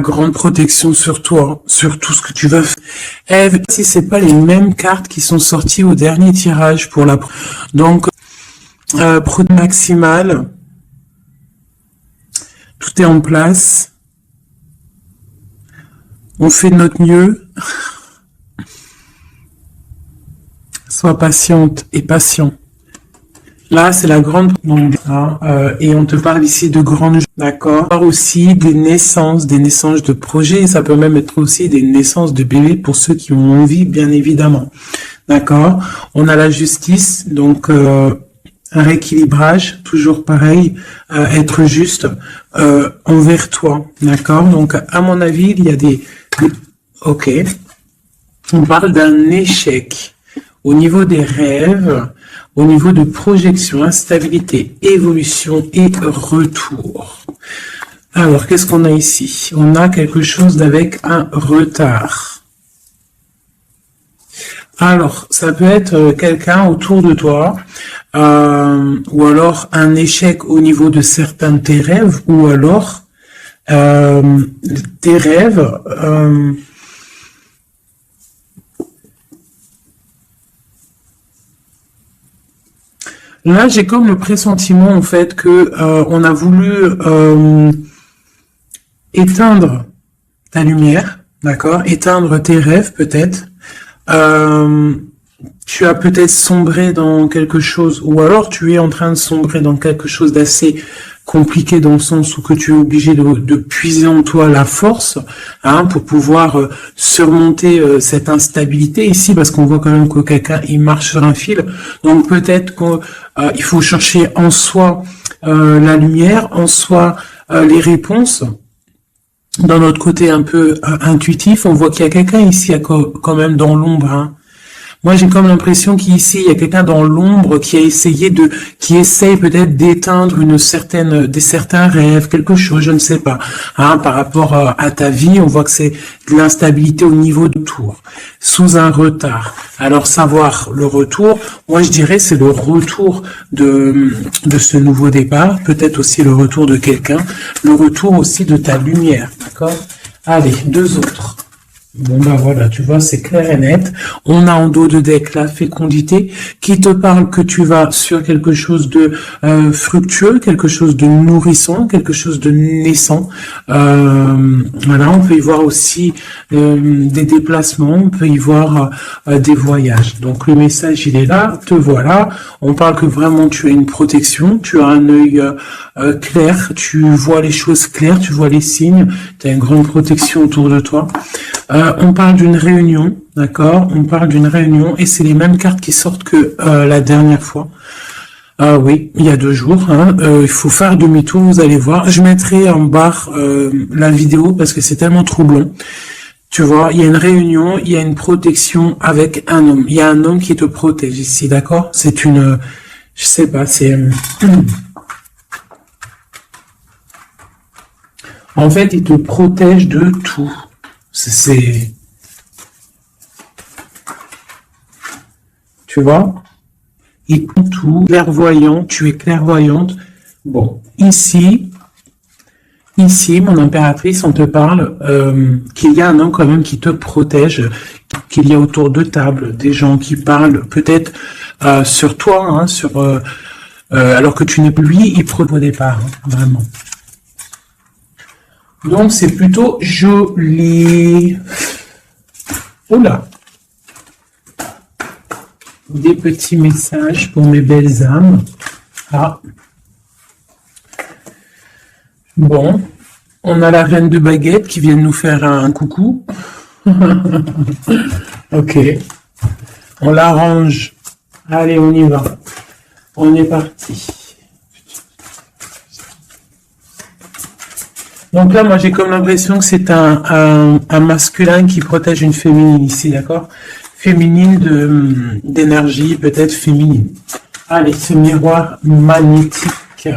Grande protection sur toi, sur tout ce que tu vas faire. Ève, si c'est pas les mêmes cartes qui sont sorties au dernier tirage pour la... Donc, protection maximale. Tout est en place. On fait de notre mieux. Sois patiente et patient. Là, c'est la grande... et on te parle ici de grandes... D'accord. Aussi des naissances de projets. Ça peut même être aussi des naissances de bébés pour ceux qui ont envie, bien évidemment. D'accord. On a la justice, donc un rééquilibrage, toujours pareil, être juste envers toi. D'accord. Donc, à mon avis, il y a des... Ok. On parle d'un échec au niveau des rêves, au niveau de projection, instabilité, évolution et retour. Alors, qu'est-ce qu'on a ici? On a quelque chose d'avec un retard. Alors, ça peut être quelqu'un autour de toi, ou alors un échec au niveau de certains de tes rêves, ou alors tes rêves... Là, j'ai comme le pressentiment, en fait, que on a voulu éteindre ta lumière, d'accord? Éteindre tes rêves, peut-être. Tu as peut-être sombré dans quelque chose, ou alors tu es en train de sombrer dans quelque chose d'assez compliqué dans le sens où que tu es obligé de puiser en toi la force, hein, pour pouvoir surmonter cette instabilité ici, parce qu'on voit quand même que quelqu'un il marche sur un fil. Donc peut-être qu'il faut chercher en soi la lumière, en soi les réponses. Dans notre côté un peu intuitif, on voit qu'il y a quelqu'un ici quand même dans l'ombre, hein. Moi, j'ai comme l'impression qu'ici, il y a quelqu'un dans l'ombre qui a essayé qui essaye peut-être d'éteindre certains rêves, quelque chose, je ne sais pas. Hein, par rapport à ta vie, on voit que c'est de l'instabilité au niveau du tour, sous un retard. Alors, savoir le retour, moi, je dirais, c'est le retour de ce nouveau départ, peut-être aussi le retour de quelqu'un, le retour aussi de ta lumière, d'accord? Allez, deux autres. Bon voilà, tu vois, c'est clair et net. On a en dos de deck la fécondité qui te parle que tu vas sur quelque chose de fructueux, quelque chose de nourrissant, quelque chose de naissant. Voilà, on peut y voir aussi des déplacements, on peut y voir des voyages. Donc le message, il est là, te voilà. On parle que vraiment tu as une protection, tu as un œil clair, tu vois les choses claires, tu vois les signes, tu as une grande protection autour de toi. On parle d'une réunion, d'accord? On parle d'une réunion et c'est les mêmes cartes qui sortent que la dernière fois. Oui, il y a 2 jours. Hein. Il faut faire demi-tour, vous allez voir. Je mettrai en barre la vidéo parce que c'est tellement troublant. Tu vois, il y a une réunion, il y a une protection avec un homme. Il y a un homme qui te protège ici, d'accord? C'est une... Je sais pas, c'est... En fait, il te protège de tout. C'est... Tu vois? Il prend tout. Clairvoyant, tu es clairvoyante. Bon, ici, mon impératrice, on te parle qu'il y a un homme quand même qui te protège, qu'il y a autour de table des gens qui parlent peut-être sur toi, hein, alors que tu n'es plus lui, il protège au départ, hein, vraiment. Donc, c'est plutôt joli. Oula. Des petits messages pour mes belles âmes. Ah. Bon. On a la reine de baguette qui vient de nous faire un coucou. Ok. On l'arrange. Allez, on y va. On est parti. Donc là, moi, j'ai comme l'impression que c'est un masculin qui protège une féminine ici, d'accord? Féminine d'énergie, peut-être féminine. Allez, ce miroir magnétique.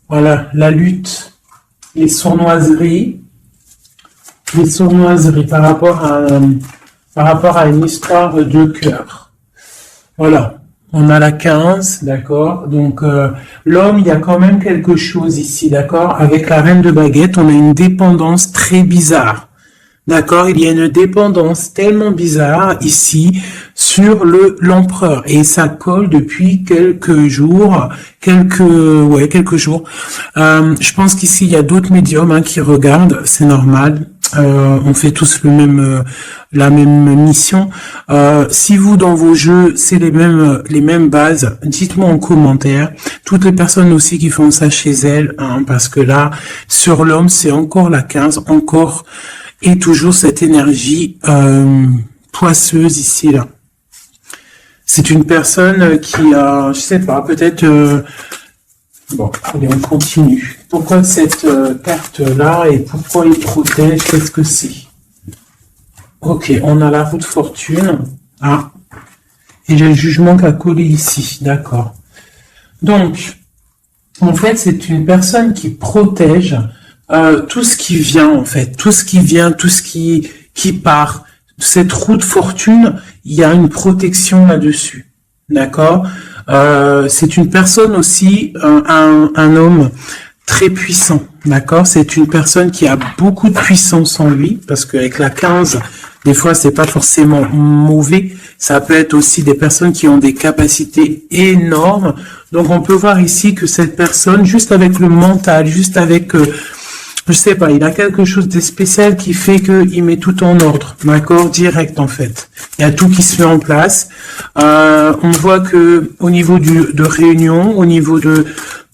Voilà, la lutte, les sournoiseries par rapport à une histoire de cœur. Voilà. On a la 15, d'accord. Donc, l'homme, il y a quand même quelque chose ici, d'accord. Avec la reine de baguette, on a une dépendance très bizarre. D'accord, il y a une dépendance tellement bizarre ici sur l'empereur et ça colle depuis quelques jours, quelques jours. Je pense qu'ici il y a d'autres médiums qui regardent, c'est normal. On fait tous la même mission. Si vous dans vos jeux c'est les mêmes bases, dites-moi en commentaire. Toutes les personnes aussi qui font ça chez elles, parce que là sur l'homme c'est encore la 15, encore. Et toujours cette énergie poisseuse ici là. C'est une personne qui a, je sais pas, peut-être. Bon, allez, on continue. Pourquoi cette carte là et pourquoi il protège? Qu'est-ce que c'est? Ok, on a la roue de fortune. Ah, et j'ai le jugement qui a collé ici, d'accord. Donc, en fait, c'est une personne qui protège. Tout ce qui vient en fait, tout ce qui vient, tout ce qui part, cette roue de fortune, il y a une protection là-dessus, d'accord. C'est une personne aussi, un homme très puissant, d'accord. C'est une personne qui a beaucoup de puissance en lui, parce qu'avec la 15, des fois c'est pas forcément mauvais, ça peut être aussi des personnes qui ont des capacités énormes. Donc on peut voir ici que cette personne, juste avec le mental, juste avec je sais pas, il a quelque chose de spécial qui fait qu'il met tout en ordre, d'accord, direct en fait. Il y a tout qui se met en place. On voit que au niveau de réunion, au niveau de,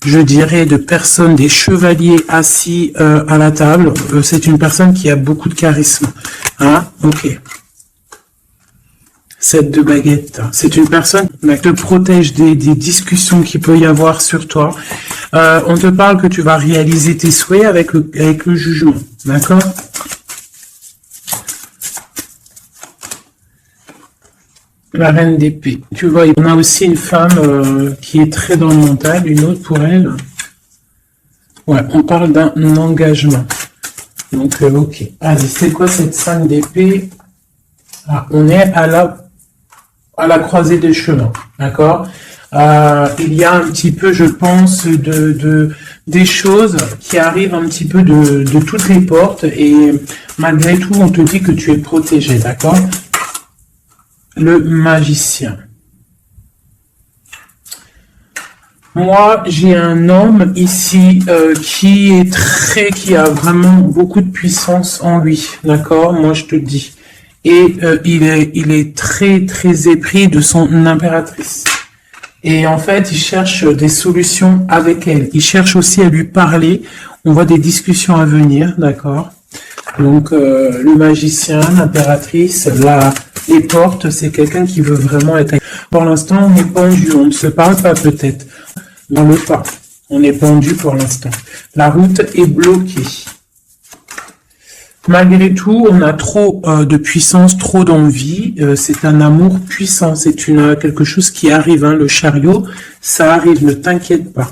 je dirais, de personnes, des chevaliers assis à la table, c'est une personne qui a beaucoup de charisme. Ok. 7 de baguette. C'est une personne qui te protège des discussions qu'il peut y avoir sur toi. On te parle que tu vas réaliser tes souhaits avec le jugement. D'accord? La reine d'épée. Tu vois, on a aussi une femme qui est très dans le mental, une autre pour elle. Ouais, on parle d'un engagement. Donc, ok. Allez, c'est quoi cette 5 d'épée? On est à la croisée des chemins, d'accord. Il y a un petit peu, je pense, des choses qui arrivent un petit peu de toutes les portes et malgré tout, on te dit que tu es protégé, d'accord. Le magicien. Moi, j'ai un homme ici qui a vraiment beaucoup de puissance en lui, d'accord. Moi, je te le dis. Et il est très très épris de son impératrice. Et en fait, il cherche des solutions avec elle. Il cherche aussi à lui parler. On voit des discussions à venir, d'accord. Donc le magicien, l'impératrice, les portes, c'est quelqu'un qui veut vraiment être. Pour l'instant, on est pendu. On ne se parle pas peut-être dans le pas. On est pendu pour l'instant. La route est bloquée. Malgré tout, on a trop de puissance, trop d'envie. C'est un amour puissant. C'est quelque chose qui arrive. Le chariot, ça arrive. Ne t'inquiète pas.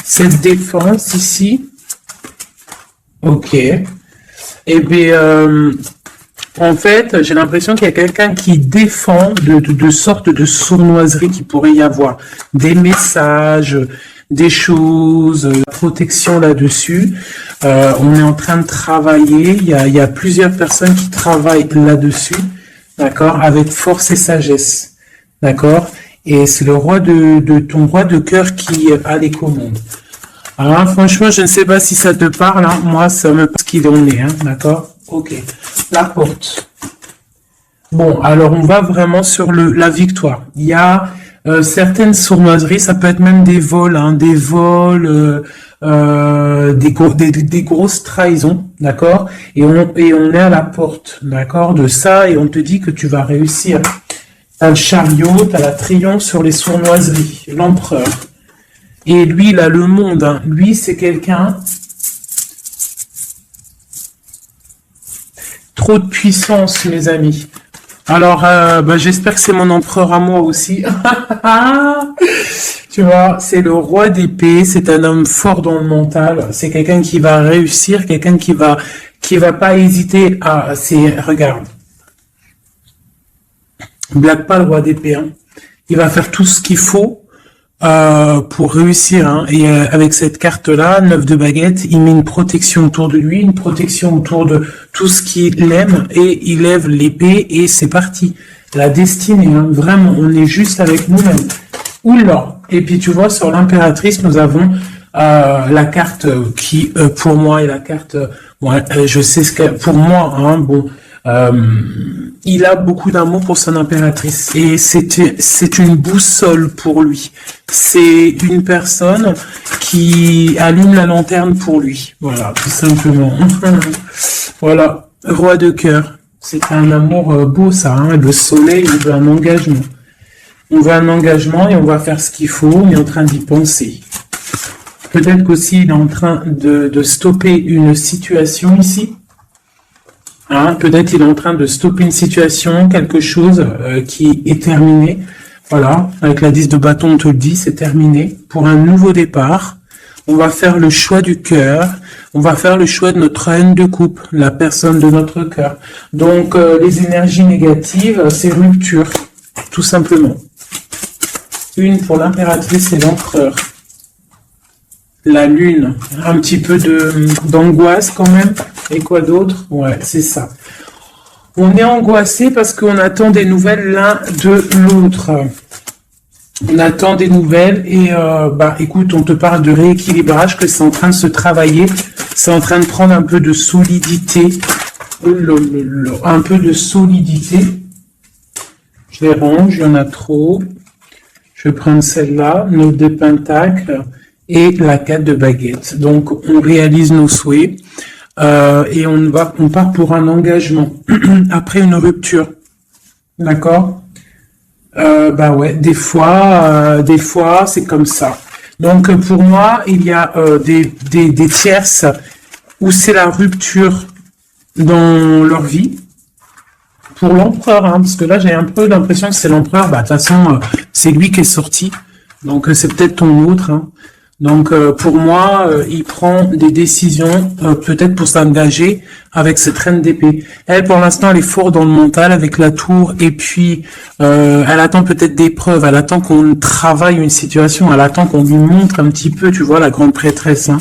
Cette défense ici, ok. Eh bien, en fait, j'ai l'impression qu'il y a quelqu'un qui défend de sortes de sournoiseries qui pourrait y avoir. Des messages, des choses, protection là-dessus. On est en train de travailler. Il y a plusieurs personnes qui travaillent là-dessus, d'accord, avec force et sagesse, d'accord. Et c'est le roi ton roi de cœur qui a les commandes. Alors franchement, je ne sais pas si ça te parle. Moi, ça me passe qu'il en est, d'accord. Ok. La porte. Bon, alors on va vraiment sur la victoire. Il y a certaines sournoiseries, ça peut être même des vols, des grosses trahisons, d'accord. Et on est à la porte, d'accord, de ça, et on te dit que tu vas réussir. T'as le chariot, t'as la triomphe sur les sournoiseries, l'empereur. Et lui, il a le monde. Lui, c'est quelqu'un. Trop de puissance, mes amis. Alors, j'espère que c'est mon empereur à moi aussi. Tu vois, c'est le roi d'épée, c'est un homme fort dans le mental, c'est quelqu'un qui va réussir, quelqu'un qui va pas hésiter regarde. Blague pas le roi d'épée, il va faire tout ce qu'il faut pour réussir. Hein. Et avec cette carte-là, 9 de baguette, il met une protection autour de lui, une protection autour de tout ce qu'il aime, et il lève l'épée, et c'est parti. La destinée, hein, vraiment, on est juste avec nous-mêmes. Oula. Et puis tu vois, sur l'impératrice, nous avons la carte qui, pour moi, est la carte... je sais ce que... Pour moi, hein, bon... il a beaucoup d'amour pour son impératrice et c'est une boussole pour lui. C'est une personne qui allume la lanterne pour lui. Voilà, tout simplement. Voilà, roi de cœur. C'est un amour beau, ça. Hein. Le soleil, il veut un engagement. On veut un engagement et on va faire ce qu'il faut. On est en train d'y penser. Peut-être qu'aussi il est en train de stopper une situation ici. Hein, peut-être il est en train de stopper une situation, quelque chose qui est terminé. Voilà, avec la 10 de bâton, on te le dit, c'est terminé. Pour un nouveau départ, on va faire le choix du cœur. On va faire le choix de notre reine de coupe, la personne de notre cœur. Donc, les énergies négatives, c'est rupture, tout simplement. Une pour l'impératrice et l'empereur. La lune, un petit peu d'angoisse quand même. Et quoi d'autre? Ouais, c'est ça. On est angoissé parce qu'on attend des nouvelles l'un de l'autre. On attend des nouvelles et écoute, on te parle de rééquilibrage, que c'est en train de se travailler. C'est en train de prendre un peu de solidité. Un peu de solidité. Je les range, il y en a trop. Je vais prendre celle-là, nos deux pentacles. Et la 4 de baguette. Donc, on réalise nos souhaits et on part pour un engagement après une rupture. D'accord? Ouais, des fois, c'est comme ça. Donc, pour moi, il y a des tierces où c'est la rupture dans leur vie. Pour l'empereur, hein, parce que là, j'ai un peu l'impression que c'est l'empereur. De toute façon, c'est lui qui est sorti. Donc, c'est peut-être ton autre, hein. Donc, pour moi, il prend des décisions, peut-être pour s'engager avec cette reine d'épée. Elle, pour l'instant, elle est forte dans le mental avec la tour, et puis elle attend peut-être des preuves, elle attend qu'on travaille une situation, elle attend qu'on lui montre un petit peu, tu vois, la grande prêtresse. Hein.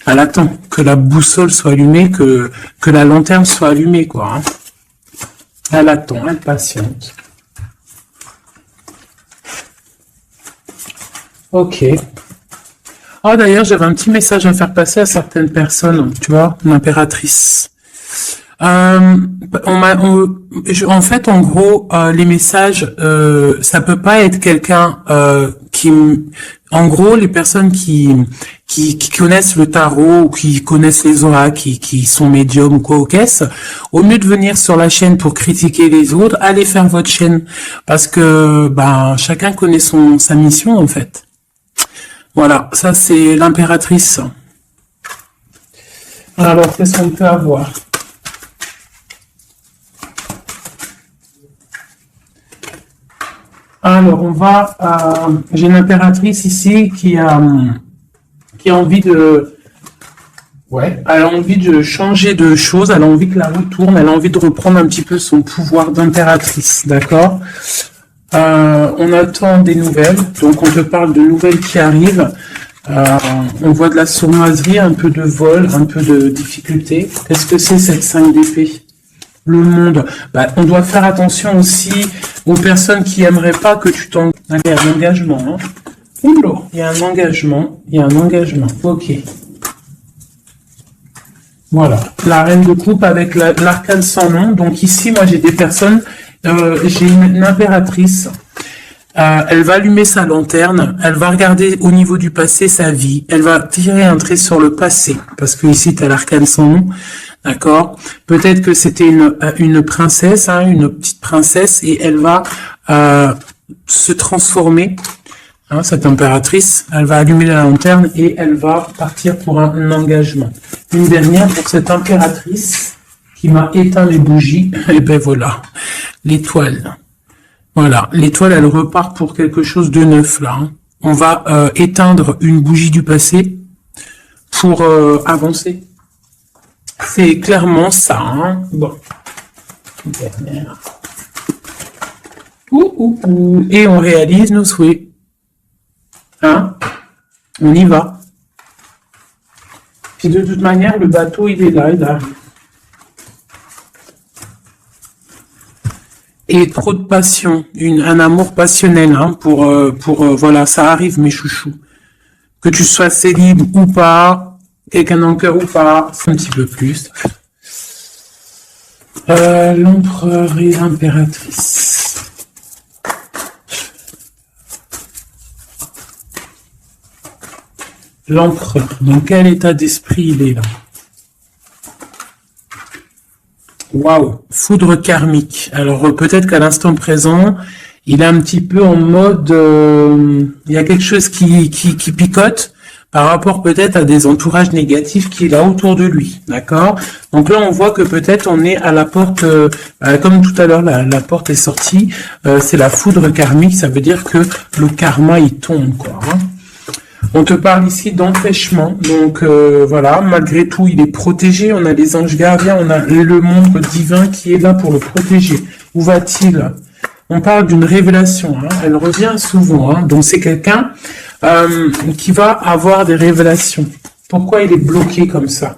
Elle attend que la boussole soit allumée, que la lanterne soit allumée, quoi. Hein. Elle attend, elle patiente. Ok. Ah, d'ailleurs, j'avais un petit message à faire passer à certaines personnes, tu vois, l'impératrice. En fait, en gros, les messages, ça peut pas être quelqu'un en gros, les personnes qui connaissent le tarot ou qui connaissent les oracles, qui sont médiums ou quoi au caisse, au mieux de venir sur la chaîne pour critiquer les autres, allez faire votre chaîne, parce que chacun connaît sa mission en fait. Voilà, ça c'est l'impératrice. Alors, qu'est-ce qu'on peut avoir? Alors, on va... j'ai une impératrice ici qui a envie de... Ouais, elle a envie de changer de choses, elle a envie que la roue tourne, elle a envie de reprendre un petit peu son pouvoir d'impératrice, d'accord? On attend des nouvelles, donc on te parle de nouvelles qui arrivent. On voit de la sournoiserie, un peu de vol, un peu de difficulté. Qu'est-ce que c'est cette 5 d'épée? Le monde. On doit faire attention aussi aux personnes qui aimeraient pas que tu t'engages. Il y a un engagement. Hein. Oula, il y a un engagement. Il y a un engagement. Ok. Voilà. La reine de coupe avec l'arcane sans nom. Donc ici, moi, j'ai des personnes... j'ai une impératrice, elle va allumer sa lanterne, elle va regarder au niveau du passé sa vie, elle va tirer un trait sur le passé, parce que ici tu as l'arcane sans nom, d'accord? Peut-être que c'était une princesse, hein, une petite princesse, et elle va se transformer, hein, cette impératrice, elle va allumer la lanterne et elle va partir pour un engagement. Une dernière pour cette impératrice qui m'a éteint les bougies, et ben voilà. L'étoile. Voilà, l'étoile, elle repart pour quelque chose de neuf, là. Hein. On va éteindre une bougie du passé pour avancer. C'est clairement ça. Hein. Bon. Dernière. Et on réalise nos souhaits. Hein? On y va. Puis de toute manière, le bateau, il est là, il arrive. Et trop de passion, un amour passionnel, hein, voilà, ça arrive, mes chouchous. Que tu sois célib ou pas, quelqu'un dans le cœur ou pas, c'est un petit peu plus. L'empereur et l'impératrice. L'empereur, dans quel état d'esprit il est là? Waouh, foudre karmique. Alors peut-être qu'à l'instant présent, il est un petit peu en mode, il y a quelque chose qui picote par rapport peut-être à des entourages négatifs qu'il a autour de lui, d'accord? Donc là, on voit que peut-être on est à la porte, comme tout à l'heure, la porte est sortie, c'est la foudre karmique, ça veut dire que le karma, il tombe, quoi. Hein. On te parle ici d'empêchement, donc voilà, malgré tout, il est protégé, on a les anges gardiens, on a le monde divin qui est là pour le protéger. Où va-t-il? On parle d'une révélation, hein, elle revient souvent, hein, donc c'est quelqu'un qui va avoir des révélations. Pourquoi il est bloqué comme ça?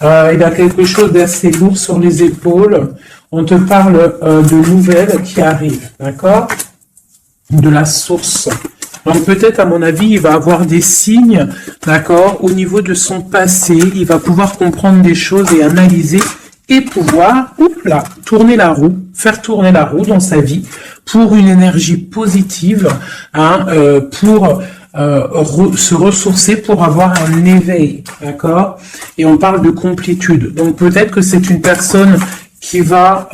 Il a quelque chose d'assez lourd sur les épaules, on te parle de nouvelles qui arrivent, d'accord? De la source. Donc peut-être, à mon avis, il va avoir des signes, d'accord, au niveau de son passé, il va pouvoir comprendre des choses et analyser et pouvoir, tourner la roue, faire tourner la roue dans sa vie pour une énergie positive, hein, pour se ressourcer, pour avoir un éveil, d'accord? Et on parle de complétude. Donc peut-être que c'est une personne qui va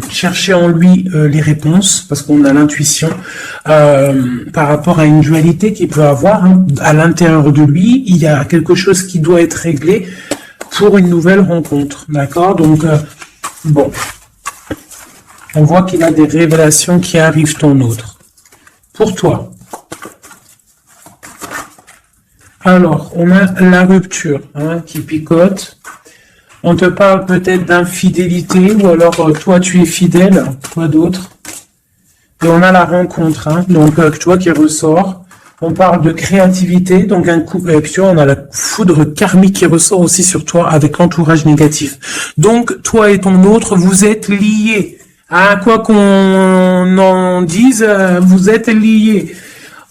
chercher en lui les réponses, parce qu'on a l'intuition par rapport à une dualité qu'il peut avoir, hein. À l'intérieur de lui, il y a quelque chose qui doit être réglé pour une nouvelle rencontre, d'accord? Donc, bon, on voit qu'il a des révélations qui arrivent ton autre. Pour toi. Alors, on a la rupture, hein, qui picote. On te parle peut-être d'infidélité, ou alors toi tu es fidèle, quoi d'autre? Et on a la rencontre, hein, donc toi qui ressort. On parle de créativité, donc un couple avec toi, on a la foudre karmique qui ressort aussi sur toi avec l'entourage négatif. Donc toi et ton autre, vous êtes liés. À quoi qu'on en dise, vous êtes liés.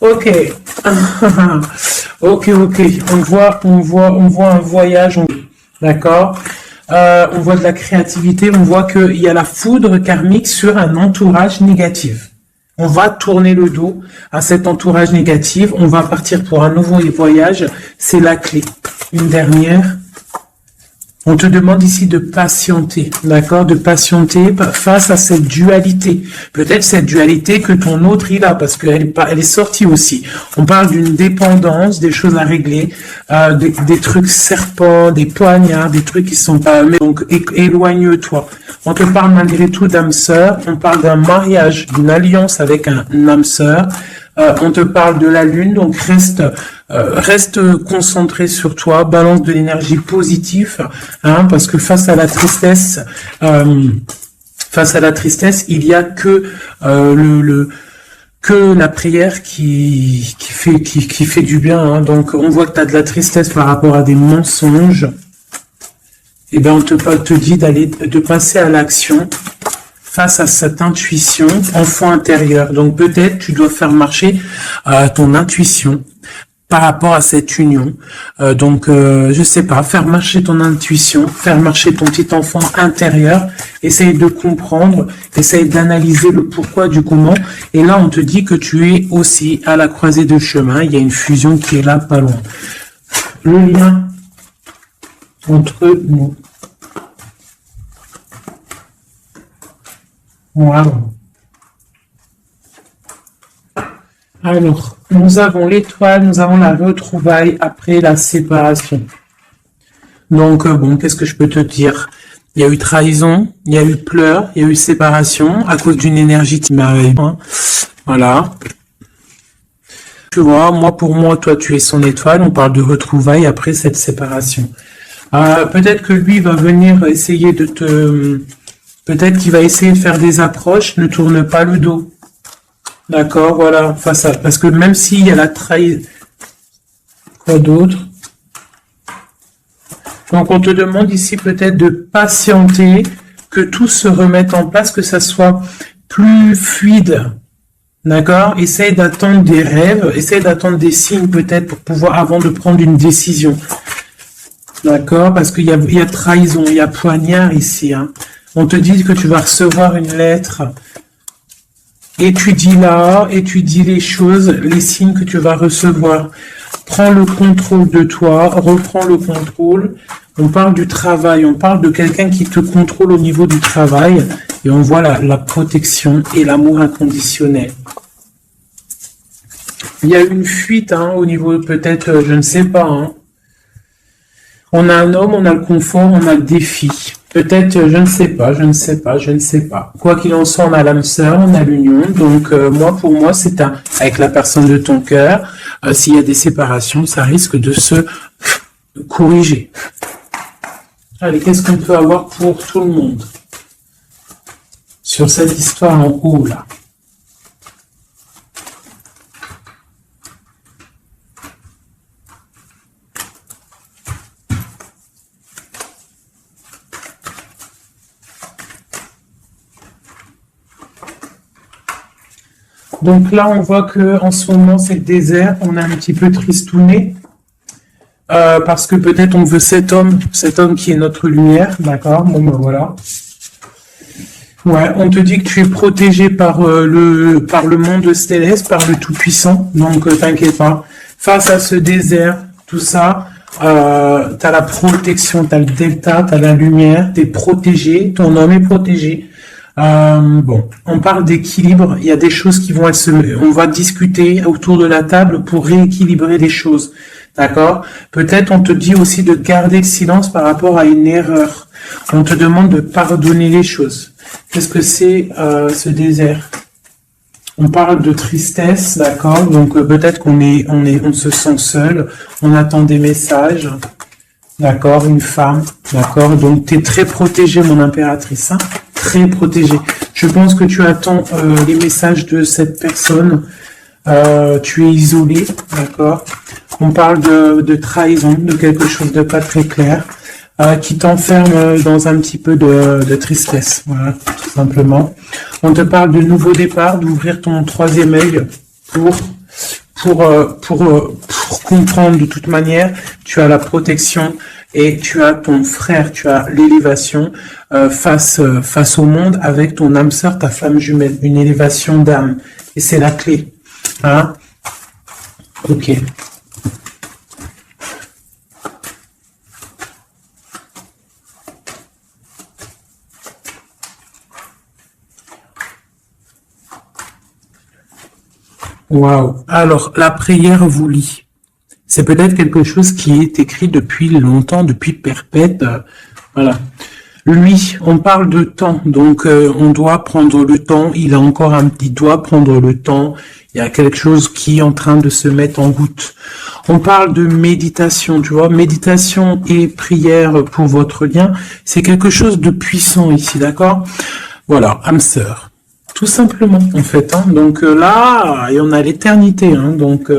Ok. ok. On voit un voyage. D'accord. On voit de la créativité, on voit qu'il y a la foudre karmique sur un entourage négatif. On va tourner le dos à cet entourage négatif, on va partir pour un nouveau voyage, c'est la clé. Une dernière. On te demande ici de patienter, d'accord? De patienter face à cette dualité. Peut-être cette dualité que ton autre il a, parce qu'elle est sortie aussi. On parle d'une dépendance, des choses à régler, des trucs serpents, des poignards, des trucs qui sont pas... Donc éloigne-toi. On te parle malgré tout d'âme sœur, on parle d'un mariage, d'une alliance avec un âme sœur. On te parle de la lune, donc reste concentré sur toi, balance de l'énergie positive, hein, parce que face à la tristesse, il y a que que la prière qui fait du bien, hein. Donc on voit que tu as de la tristesse par rapport à des mensonges. Et ben on te dit de passer à l'action face à cette intuition, enfant intérieur. Donc peut-être tu dois faire marcher ton intuition par rapport à cette union. Je sais pas, faire marcher ton intuition, faire marcher ton petit enfant intérieur, essaye de comprendre, essaye d'analyser le pourquoi du comment. Et là, on te dit que tu es aussi à la croisée de chemin. Il y a une fusion qui est là, pas loin. Le lien entre nous. Voilà. Alors, nous avons l'étoile, nous avons la retrouvaille après la séparation. Donc, bon, qu'est-ce que je peux te dire? Il y a eu trahison, il y a eu pleurs, il y a eu séparation à cause d'une énergie qui m'arrive. Hein. Voilà. Tu vois, pour moi, toi, tu es son étoile. On parle de retrouvailles après cette séparation. Peut-être que lui va venir essayer de te... Peut-être qu'il va essayer de faire des approches. Ne tourne pas le dos. D'accord, voilà, face à, parce que même s'il y a la trahison, quoi d'autre? Donc, on te demande ici peut-être de patienter, que tout se remette en place, que ça soit plus fluide. D'accord? Essaye d'attendre des rêves, essaye d'attendre des signes peut-être pour pouvoir, avant de prendre une décision. D'accord? Parce qu'il y a trahison, il y a poignard ici. Hein. On te dit que tu vas recevoir une lettre. Étudie les choses, les signes que tu vas recevoir. Prends le contrôle de toi, reprends le contrôle. On parle du travail, on parle de quelqu'un qui te contrôle au niveau du travail. Et on voit la protection et l'amour inconditionnel. Il y a une fuite hein, au niveau peut-être, je ne sais pas. Hein. On a un homme, on a le confort, on a le défi. Peut-être, je ne sais pas. Quoi qu'il en soit, on a l'âme sœur, on a l'union. Donc, pour moi, c'est avec la personne de ton cœur. S'il y a des séparations, ça risque de se corriger. Allez, qu'est-ce qu'on peut avoir pour tout le monde sur cette histoire en haut, là? Donc là, on voit que en ce moment, c'est le désert. On est un petit peu tristouné parce que peut-être on veut cet homme qui est notre lumière, d'accord. Bon ben voilà. Ouais, on te dit que tu es protégé par le monde céleste, par le Tout-Puissant. Donc t'inquiète pas. Face à ce désert, tout ça, t'as la protection, t'as le delta, t'as la lumière, t'es protégé. Ton homme est protégé. Bon, on parle d'équilibre. Il y a des choses qui vont on va discuter autour de la table pour rééquilibrer les choses. D'accord? Peut-être on te dit aussi de garder le silence par rapport à une erreur. On te demande de pardonner les choses. Qu'est-ce que c'est ce désert? On parle de tristesse, d'accord? Donc peut-être on se sent seul. On attend des messages. D'accord, une femme, d'accord. Donc tu es très protégée, mon impératrice, hein, très protégée. Je pense que tu attends les messages de cette personne. Tu es isolé, d'accord. On parle de trahison, de quelque chose de pas très clair, qui t'enferme dans un petit peu de tristesse, voilà, tout simplement. On te parle de nouveau départ, d'ouvrir ton troisième œil pour comprendre de toute manière, tu as la protection et tu as ton frère, tu as l'élévation face au monde avec ton âme sœur, ta flamme jumelle, une élévation d'âme. Et c'est la clé. Hein? Ok. Waouh. Alors, la prière vous lie. C'est peut-être quelque chose qui est écrit depuis longtemps, depuis perpète. Voilà. Lui, on parle de temps, donc on doit prendre le temps. Il doit prendre le temps. Il y a quelque chose qui est en train de se mettre en route. On parle de méditation, tu vois. Méditation et prière pour votre lien, c'est quelque chose de puissant ici, d'accord? Voilà, âme sœur. Tout simplement, en fait. Hein. Donc là, et on a l'éternité. Hein. Donc,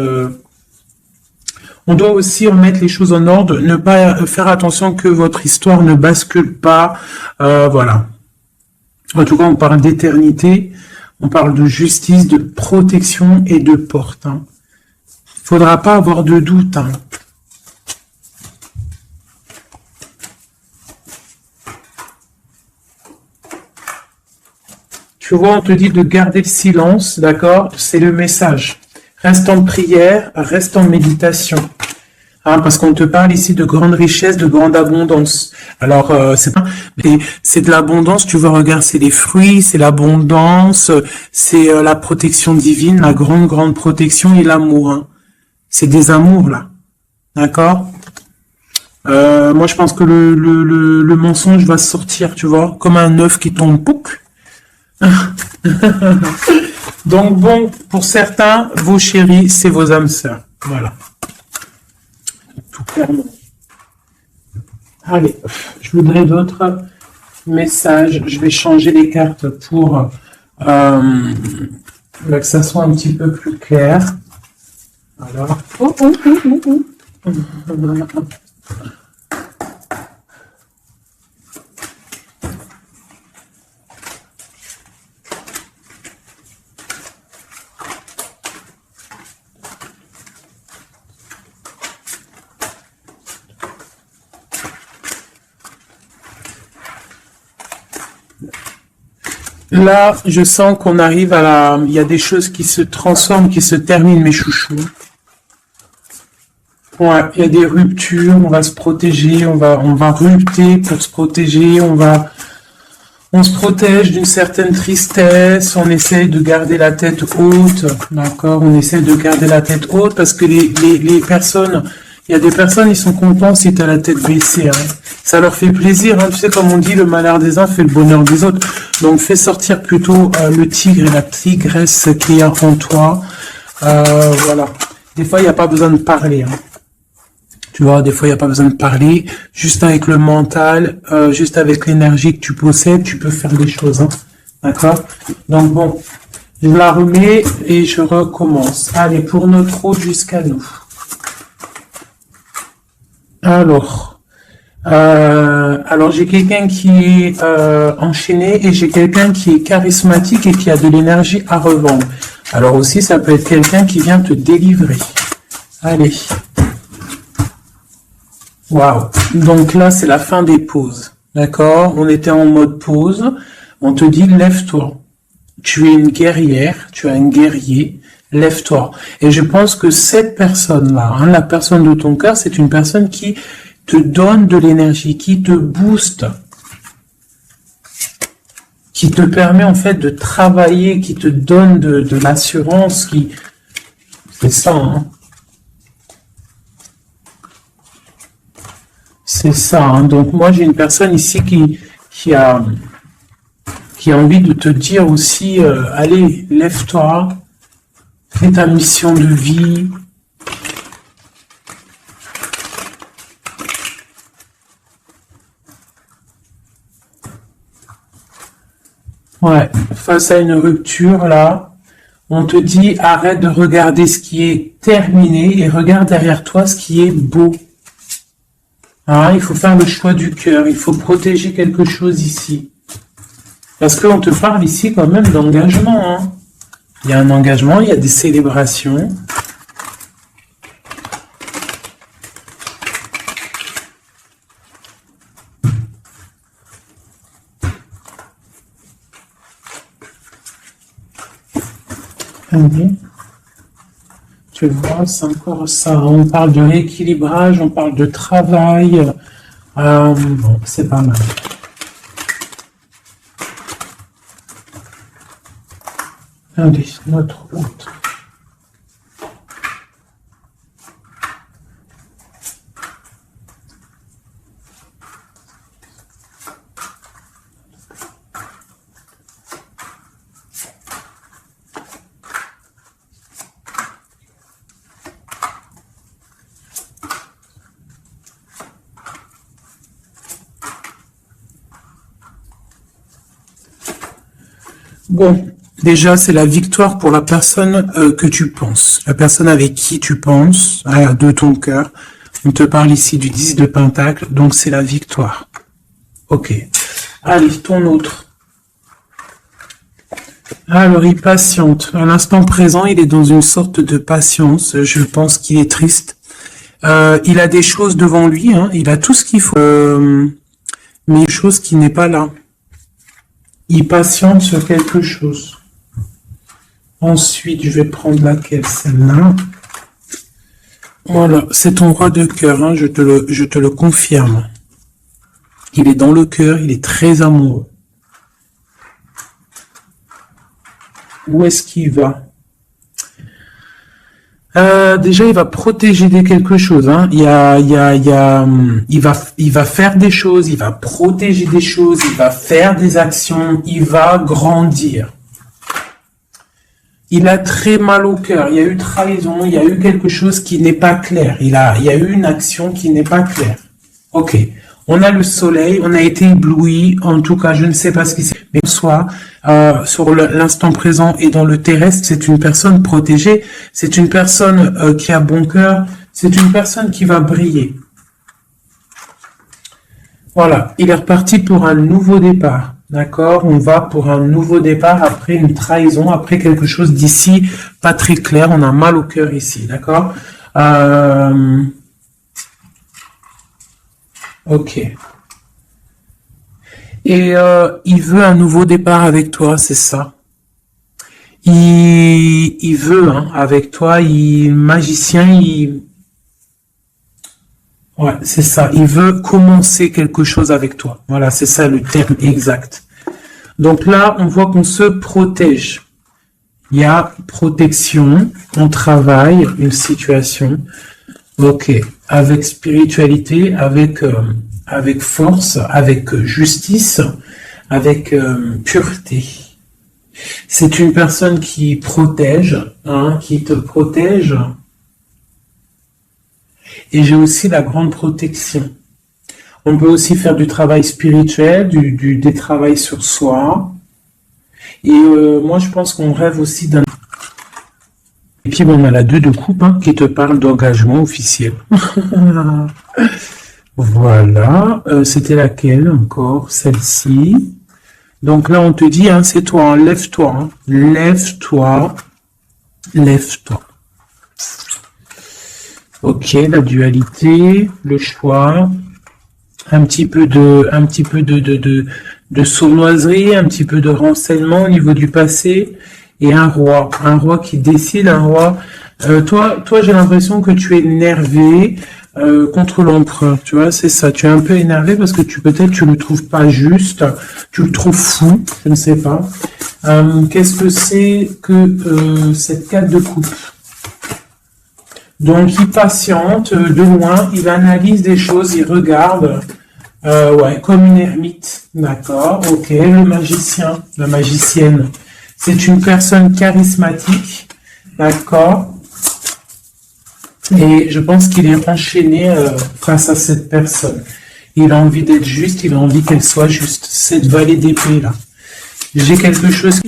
on doit aussi remettre les choses en ordre, ne pas faire attention que votre histoire ne bascule pas. Voilà. En tout cas, on parle d'éternité, on parle de justice, de protection et de porte. Hein. Faudra pas avoir de doute. Hein. Tu vois, on te dit de garder le silence, d'accord? C'est le message. Reste en prière, reste en méditation. Hein, parce qu'on te parle ici de grande richesse, de grande abondance. Alors, c'est de l'abondance, tu vois, regarde, c'est les fruits, c'est l'abondance, c'est la protection divine, la grande protection et l'amour. Hein. C'est des amours, là. D'accord? Moi, je pense que le mensonge va sortir, tu vois, comme un œuf qui tombe, pouc. Donc bon, pour certains, vos chéris, c'est vos âmes sœurs. Voilà. Tout clairement. Allez, je voudrais d'autres messages. Je vais changer les cartes pour voulais que ça soit un petit peu plus clair. Alors, là, je sens qu'on arrive à la... Il y a des choses qui se transforment, qui se terminent, mes chouchous. Ouais, il y a des ruptures, on va se protéger, on va rupter pour se protéger, on se protège d'une certaine tristesse, on essaye de garder la tête haute, d'accord? On essaye de garder la tête haute parce que les personnes, il y a des personnes, ils sont contents si tu as la tête baissée, hein. Ça leur fait plaisir, hein. Tu sais, comme on dit, le malheur des uns fait le bonheur des autres. Donc, fais sortir plutôt le tigre et la tigresse qui est en toi. Voilà. Des fois, il n'y a pas besoin de parler, hein. Tu vois, des fois, il n'y a pas besoin de parler. Juste avec le mental, juste avec l'énergie que tu possèdes, tu peux faire des choses, hein. D'accord? Donc, bon, je la remets et je recommence. Allez, pour notre hôte jusqu'à nous. Alors j'ai quelqu'un qui est enchaîné et j'ai quelqu'un qui est charismatique et qui a de l'énergie à revendre. Alors aussi, ça peut être quelqu'un qui vient te délivrer. Allez. Waouh. Donc là, c'est la fin des pauses. D'accord? On était en mode pause. On te dit, lève-toi. Tu es une guerrière, tu es un guerrier. Lève-toi. Et je pense que cette personne-là, hein, la personne de ton cœur, c'est une personne qui te donne de l'énergie, qui te booste, qui te permet en fait de travailler, qui te donne de l'assurance, qui... C'est ça, hein. C'est ça, hein. Donc moi j'ai une personne ici qui a envie de te dire aussi, allez, lève-toi, fais ta mission de vie. Ouais, face à une rupture, là, on te dit, arrête de regarder ce qui est terminé et regarde derrière toi ce qui est beau. Hein, il faut faire le choix du cœur, il faut protéger quelque chose ici. Parce qu'on te parle ici quand même d'engagement, hein. Il y a un engagement, il y a des célébrations. Tu vois, c'est encore ça. On parle de rééquilibrage, on parle de travail. Bon, c'est pas mal. Allez, notre autre. Bon, déjà, c'est la victoire pour la personne que tu penses, la personne avec qui tu penses, de ton cœur. On te parle ici du 10 de Pentacle, donc c'est la victoire. Ok. Allez, ton autre. Alors, il patiente. À l'instant présent, il est dans une sorte de patience. Je pense qu'il est triste. Il a des choses devant lui, hein. Il a tout ce qu'il faut, mais une chose qui n'est pas là. Il patiente sur quelque chose. Ensuite, je vais prendre laquelle, celle-là. Voilà, c'est ton roi de cœur, hein, je te le confirme. Il est dans le cœur, il est très amoureux. Où est-ce qu'il va? Déjà, il va protéger quelque chose, hein. Il va faire des choses, il va protéger des choses, il va faire des actions, il va grandir. Il a très mal au cœur, il y a eu trahison, il y a eu quelque chose qui n'est pas clair, il y a eu une action qui n'est pas claire. Ok, On a le soleil, on a été ébloui, en tout cas, je ne sais pas ce qui s'est passé, mais soit sur l'instant présent et dans le terrestre, c'est une personne protégée, c'est une personne qui a bon cœur, c'est une personne qui va briller. Voilà, il est reparti pour un nouveau départ. D'accord, on va pour un nouveau départ après une trahison, après quelque chose d'ici pas très clair, on a mal au cœur ici, d'accord. Ok. Et il veut un nouveau départ avec toi, c'est ça. Il veut avec toi, magicien, ouais, c'est ça. Il veut commencer quelque chose avec toi. Voilà, c'est ça le terme exact. Donc là, on voit qu'on se protège. Il y a protection, on travaille une situation. Ok, avec spiritualité, avec force, avec justice, avec pureté. C'est une personne qui protège, qui te protège. Et j'ai aussi la grande protection. On peut aussi faire du travail spirituel, des travail sur soi. Et moi, je pense qu'on rêve aussi d'un... Et puis, bon, on a la 2 de coupe qui te parle d'engagement officiel. Voilà. C'était laquelle encore? Celle-ci. Donc là, on te dit, c'est toi, lève-toi. Lève-toi. Lève-toi. Ok, la dualité, le choix, un petit peu de sournoiserie, un petit peu de renseignement au niveau du passé, et un roi qui décide, un roi. Toi, j'ai l'impression que tu es énervé contre l'empereur, tu vois, c'est ça. Tu es un peu énervé parce que peut-être tu le trouves pas juste, tu le trouves fou, je ne sais pas. Qu'est-ce que c'est que cette 4 de coupe? Donc, il patiente de loin, il analyse des choses, il regarde, ouais, comme une ermite, d'accord, ok, le magicien, la magicienne, c'est une personne charismatique, d'accord, et je pense qu'il est enchaîné face à cette personne. Il a envie d'être juste, il a envie qu'elle soit juste, cette vallée d'épée là. J'ai quelque chose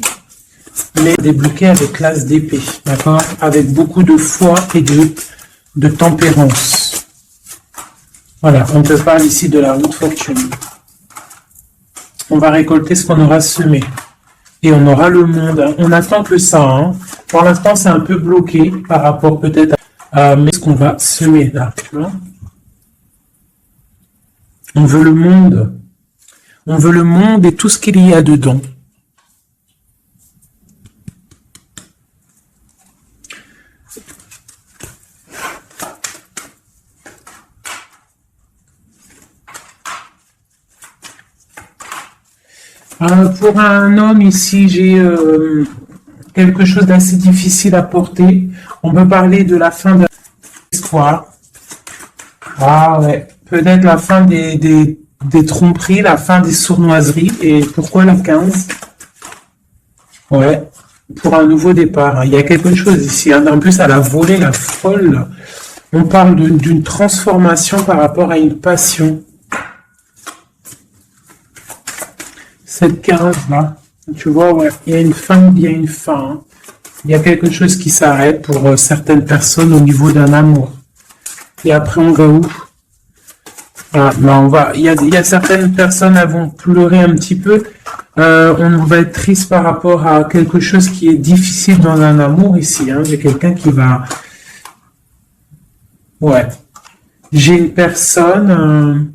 mais débloqué avec l'as d'épée, d'accord, avec beaucoup de foi et de tempérance. Voilà, on te parle ici de la route fortune. On va récolter ce qu'on aura semé. Et on aura le monde. On attend que ça. Pour l'instant, c'est un peu bloqué par rapport peut-être à ce qu'on va semer là. Tu vois, on veut le monde. On veut le monde et tout ce qu'il y a dedans. Pour un homme ici, j'ai quelque chose d'assez difficile à porter. On peut parler de la fin de l'histoire. Ah ouais, peut-être la fin des tromperies, la fin des sournoiseries. Et pourquoi la 15? Ouais, pour un nouveau départ. Il y a quelque chose ici. En plus, elle a volé la folle. On parle d'une transformation par rapport à une passion. Cette 15 là, tu vois, ouais, il y a une fin, il y a une fin. Il y a quelque chose qui s'arrête pour certaines personnes au niveau d'un amour. Et après, on va où? Ah, ben il y a certaines personnes, elles vont pleurer un petit peu. On va être triste par rapport à quelque chose qui est difficile dans un amour ici. J'ai quelqu'un qui va... Ouais. J'ai une personne...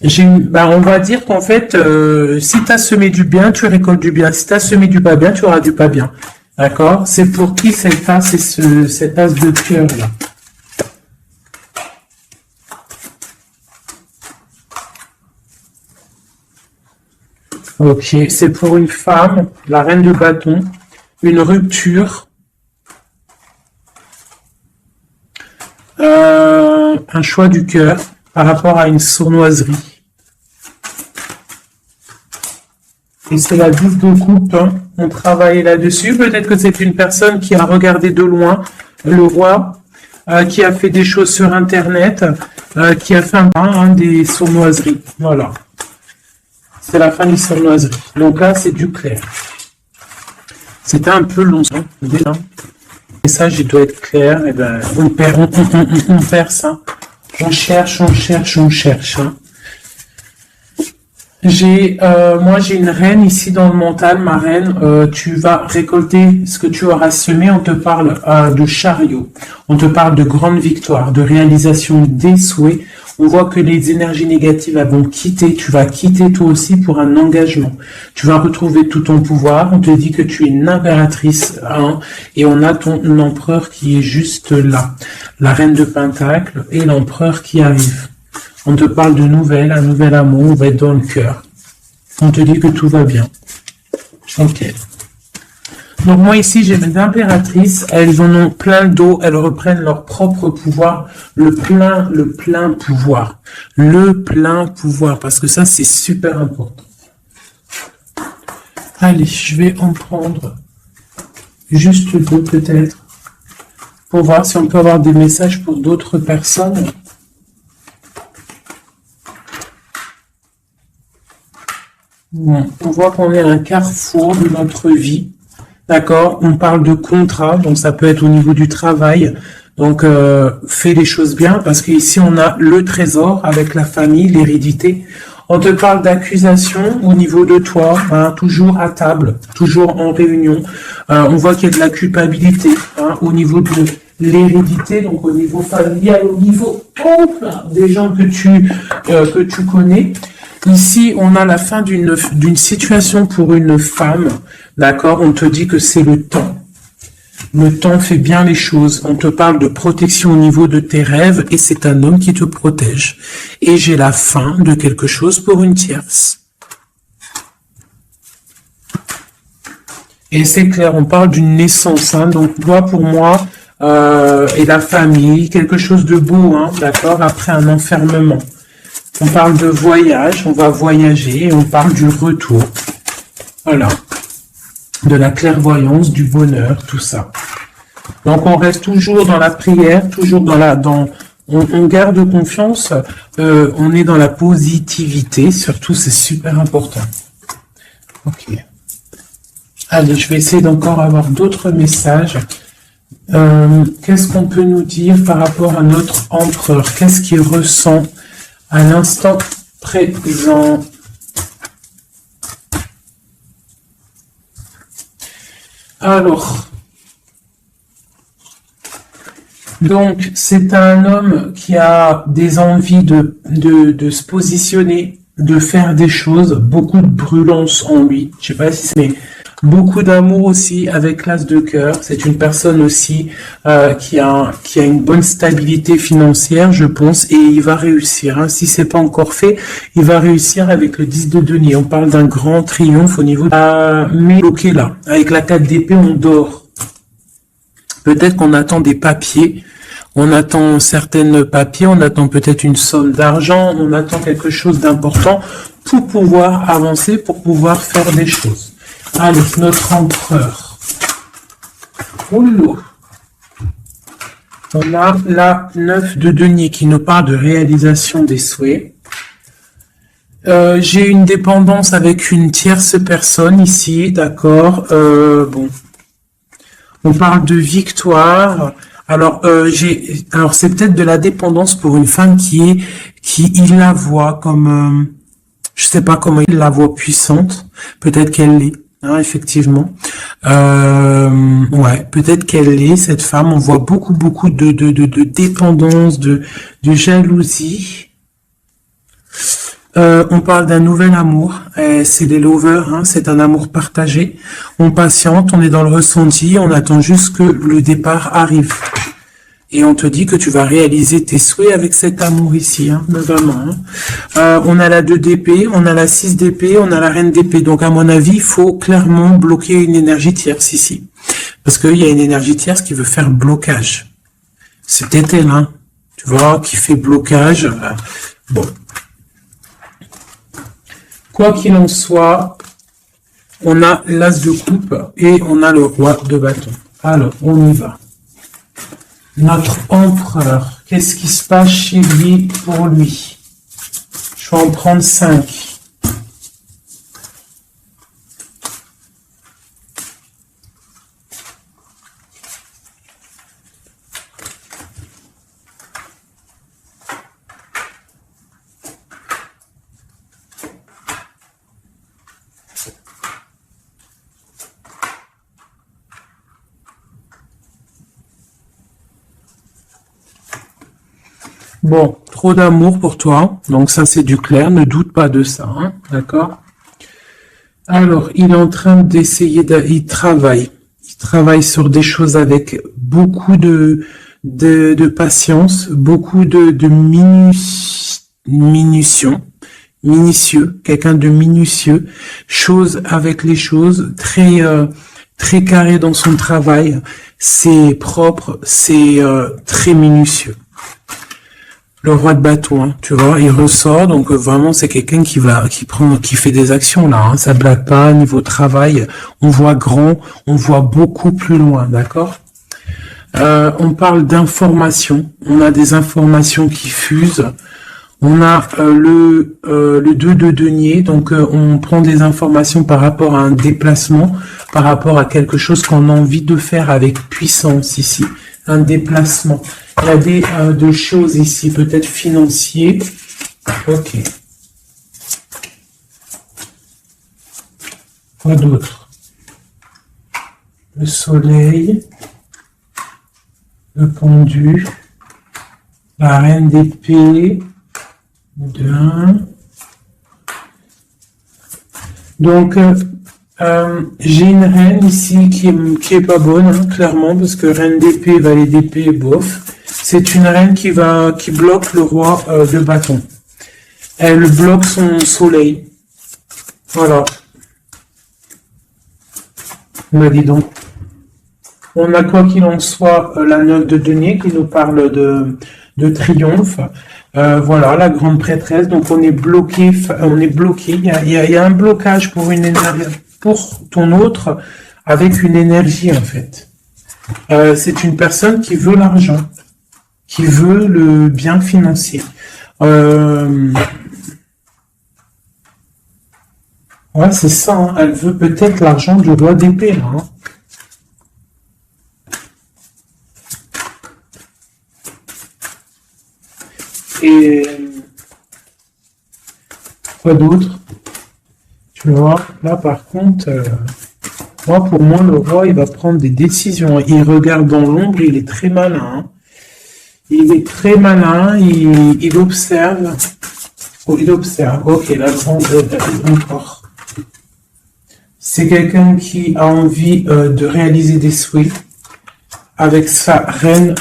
on va dire qu'en fait, si tu as semé du bien, tu récoltes du bien. Si tu as semé du pas bien, tu auras du pas bien. D'accord? C'est pour qui cette as et cette as de cœur là? Ok, c'est pour une femme, la reine de bâton, une rupture, un choix du cœur par rapport à une sournoiserie. Et c'est la 10 de coupe, on travaille là-dessus. Peut-être que c'est une personne qui a regardé de loin le roi, qui a fait des choses sur Internet, qui a fait des sournoiseries. Voilà. C'est la fin des sournoiseries. Donc là, c'est du clair. C'était un peu long, ça, déjà. Le message, il doit être clair. Et ben, on perd ça. On cherche. Hein. Moi, j'ai une reine ici dans le mental, ma reine. Tu vas récolter ce que tu auras semé. On te parle de chariot. On te parle de grande victoire, de réalisation des souhaits. On voit que les énergies négatives vont quitter. Tu vas quitter toi aussi pour un engagement. Tu vas retrouver tout ton pouvoir. On te dit que tu es une impératrice, hein, et on a ton empereur qui est juste là. La reine de Pentacle et l'empereur qui arrive. On te parle de nouvelles, un nouvel amour, on va être dans le cœur. On te dit que tout va bien. Ok. Donc moi ici, j'ai mes impératrices, elles en ont plein d'eau, elles reprennent leur propre pouvoir, le plein pouvoir. Le plein pouvoir, parce que ça, c'est super important. Allez, je vais en prendre juste deux peut-être, pour voir si on peut avoir des messages pour d'autres personnes. Bon, on voit qu'on est à un carrefour de notre vie, d'accord? On parle de contrat, donc ça peut être au niveau du travail. Donc, fais les choses bien, parce qu'ici, on a le trésor avec la famille, l'hérédité. On te parle d'accusation au niveau de toi, hein, toujours à table, toujours en réunion. On voit qu'il y a de la culpabilité, hein, au niveau de l'hérédité, donc au niveau familial, au niveau des gens que tu connais. Ici, on a la fin d'une situation pour une femme, d'accord? On te dit que c'est le temps. Le temps fait bien les choses. On te parle de protection au niveau de tes rêves et c'est un homme qui te protège. Et j'ai la fin de quelque chose pour une tierce. Et c'est clair, on parle d'une naissance, hein, donc moi pour moi, et la famille, quelque chose de beau, hein, d'accord, après un enfermement. On parle de voyage, on va voyager, et on parle du retour. Voilà. De la clairvoyance, du bonheur, tout ça. Donc on reste toujours dans la prière, toujours on garde confiance, on est dans la positivité, surtout c'est super important. Ok. Allez, je vais essayer d'encore avoir d'autres messages. Qu'est-ce qu'on peut nous dire par rapport à notre empereur? Qu'est-ce qu'il ressent à l'instant présent? Alors, donc c'est un homme qui a des envies de se positionner, de faire des choses, beaucoup de brûlance en lui. Je sais pas si c'est beaucoup d'amour aussi avec l'as de cœur. C'est une personne aussi qui a une bonne stabilité financière, je pense, et il va réussir. Hein. Si c'est pas encore fait, il va réussir avec le 10 de denier. On parle d'un grand triomphe au niveau mais bloqué là. Avec la 4 d'épée, on dort. Peut-être qu'on attend des papiers. On attend certains papiers, on attend peut-être une somme d'argent, on attend quelque chose d'important pour pouvoir avancer, pour pouvoir faire des choses. Allez, notre empereur. Oulou. On a la 9 de denier qui nous parle de réalisation des souhaits. J'ai une dépendance avec une tierce personne ici, d'accord. Bon. On parle de victoire. Alors c'est peut-être de la dépendance pour une femme qui il la voit comme je sais pas comment il la voit puissante, peut-être qu'elle l'est, hein, effectivement. Ouais, peut-être qu'elle l'est, cette femme. On voit beaucoup de dépendance, de jalousie. On parle d'un nouvel amour, c'est les lovers, hein, c'est un amour partagé. On patiente, on est dans le ressenti, on attend juste que le départ arrive. Et on te dit que tu vas réaliser tes souhaits avec cet amour ici, hein, notamment. Hein. On a la 2 d'épée, on a la 6 d'épée, on a la reine d'épée. Donc à mon avis, il faut clairement bloquer une énergie tierce ici. Parce qu'il y a une énergie tierce qui veut faire blocage. C'est peut-être elle, hein, tu vois, qui fait blocage. Bon. Quoi qu'il en soit, on a l'as de coupe et on a le roi de bâton. Alors, on y va. Notre empereur, qu'est-ce qui se passe chez lui pour lui? Je vais en prendre 5. Bon, trop d'amour pour toi, donc ça c'est du clair, ne doute pas de ça, hein, d'accord? Alors, il est en train d'essayer, il travaille sur des choses avec beaucoup de patience, beaucoup de minutieux, quelqu'un de minutieux, chose avec les choses, très carré dans son travail, c'est propre, c'est très minutieux. Le roi de bâton, hein, tu vois, il ressort, donc vraiment c'est quelqu'un qui fait des actions là, hein, ça blague pas, niveau travail, on voit grand, on voit beaucoup plus loin, d'accord? On parle d'informations, on a des informations qui fusent, on a le 2 de denier, donc on prend des informations par rapport à un déplacement, par rapport à quelque chose qu'on a envie de faire avec puissance ici, un déplacement. Il y a des choses ici, peut-être financiers. Ok. Quoi d'autre? Le soleil, le pendu, la reine d'épée, donc j'ai une reine ici qui est pas bonne, hein, clairement, parce que reine d'épée, valet d'épée, bof. C'est une reine qui bloque le roi de bâton. Elle bloque son soleil. Voilà. Mais dis donc. On a quoi qu'il en soit la 9 de denier qui nous parle de triomphe. Voilà, la grande prêtresse. Donc on est bloqué. Il y a un blocage pour une énergie, pour ton autre, avec une énergie en fait. C'est une personne qui veut l'argent, qui veut le bien financier. Ouais, c'est ça. Hein. Elle veut peut-être l'argent du roi d'épée. Hein. Et quoi d'autre? Tu vois, là par contre, pour moi, le roi, il va prendre des décisions. Il regarde dans l'ombre, il est très malin. Hein. Il est très malin, il observe. Oh, il observe. Ok, la grande encore. C'est quelqu'un qui a envie de réaliser des souhaits avec sa reine,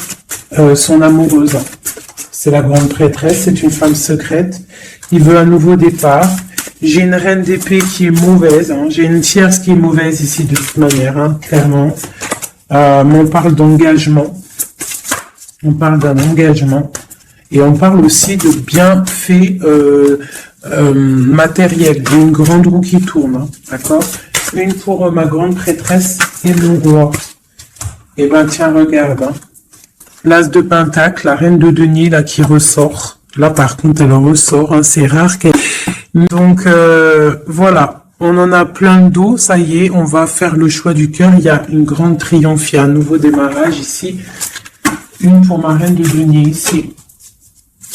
son amoureuse. C'est la grande prêtresse, c'est une femme secrète. Il veut un nouveau départ. J'ai une reine d'épée qui est mauvaise. Hein. J'ai une tierce qui est mauvaise ici de toute manière, hein, clairement. Mais on parle d'engagement. On parle d'un engagement. Et on parle aussi de bienfaits matériels. Une grande roue qui tourne. Hein, d'accord? Une pour ma grande prêtresse et mon roi. Et ben tiens, regarde. Hein. L'as de pentacle, la reine de denier là qui ressort. Là par contre elle ressort, hein, c'est rare qu'elle... Donc voilà, on en a plein de dos, ça y est, on va faire le choix du cœur. Il y a une grande triomphe, il y a un nouveau démarrage ici. Une pour ma reine de denier ici.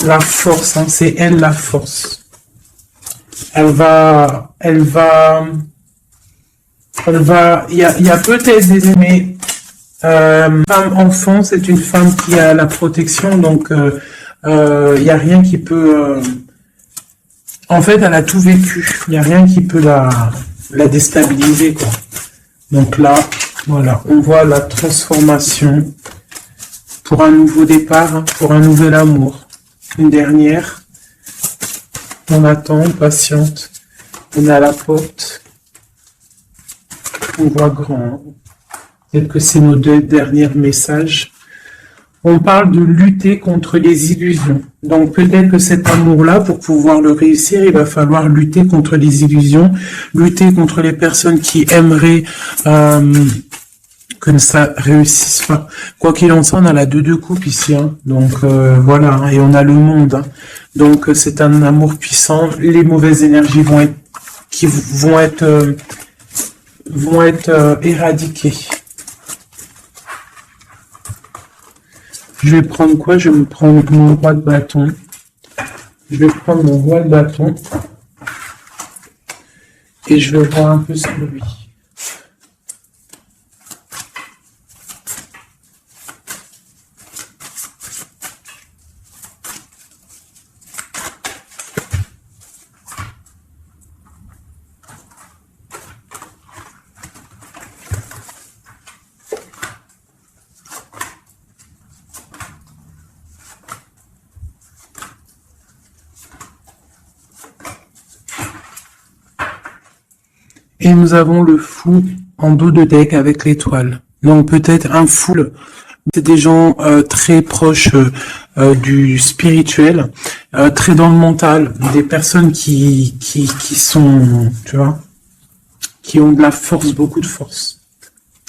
La force, hein, c'est elle la force. Elle va, il y a peut-être des aimés. Femme enfant, c'est une femme qui a la protection, donc il n'y a rien qui peut... En fait, elle a tout vécu. Il n'y a rien qui peut la déstabiliser, quoi. Donc là, voilà, on voit la transformation pour un nouveau départ, hein, pour un nouvel amour. Une dernière. On attend, on patiente. On est à la porte. On voit grand. Peut-être que c'est nos 2 derniers messages. On parle de lutter contre les illusions. Donc peut-être que cet amour-là, pour pouvoir le réussir, il va falloir lutter contre les illusions, lutter contre les personnes qui aimeraient que ça réussisse pas. Quoi qu'il en soit, on a la 2 de coupe ici, hein. Donc voilà, hein, et on a le monde. Hein. Donc c'est un amour puissant. Les mauvaises énergies vont être éradiquées. Je vais prendre quoi? Je vais me prendre mon roi de bâton. Je vais prendre mon roi de bâton. Et je vais voir un peu sur lui. Et nous avons le fou en dos de deck avec l'étoile. Donc peut-être un fou, c'est des gens très proches du spirituel, très dans le mental, des personnes qui sont, tu vois, qui ont de la force, beaucoup de force.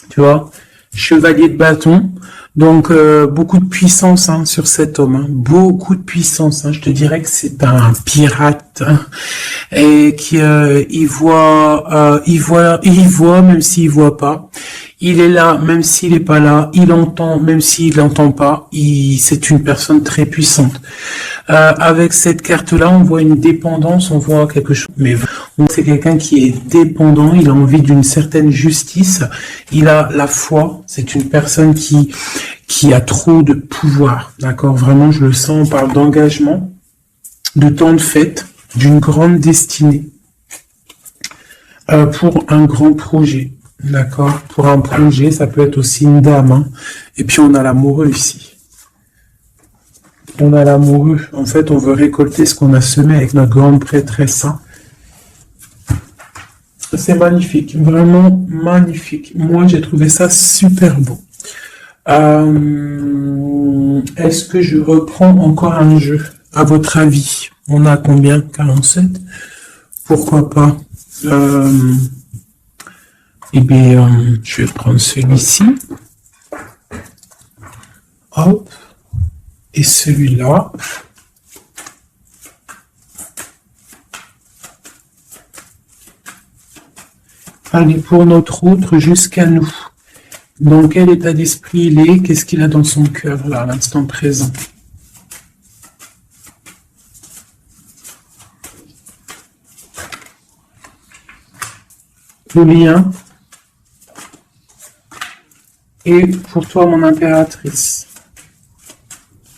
Tu vois, chevalier de bâton. Donc beaucoup de puissance hein, sur cet homme, hein. Beaucoup de puissance. Hein. Je te dirais que c'est un pirate hein, et qui il voit même s'il voit pas. Il est là même s'il est pas là. Il entend même s'il n'entend pas. C'est une personne très puissante. Avec cette carte-là, on voit une dépendance, on voit quelque chose. Mais c'est quelqu'un qui est dépendant. Il a envie d'une certaine justice. Il a la foi. C'est une personne qui a trop de pouvoir. D'accord? Vraiment, je le sens. On parle d'engagement, de temps de fête, d'une grande destinée pour un grand projet. D'accord? Pour un projet, ça peut être aussi une dame. Hein. Et puis, on a l'amoureux ici. On a l'amoureux. En fait, on veut récolter ce qu'on a semé avec notre grande prêtresse. Hein. C'est magnifique. Vraiment magnifique. Moi, j'ai trouvé ça super beau. Est-ce que je reprends encore un jeu? À votre avis, on a combien? 47? Pourquoi pas? Eh bien, je vais prendre celui-ci. Hop. Et celui-là. Allez, pour notre autre, jusqu'à nous. Dans quel état d'esprit il est? Qu'est-ce qu'il a dans son cœur, là, à l'instant présent? Le lien. Et pour toi, mon impératrice.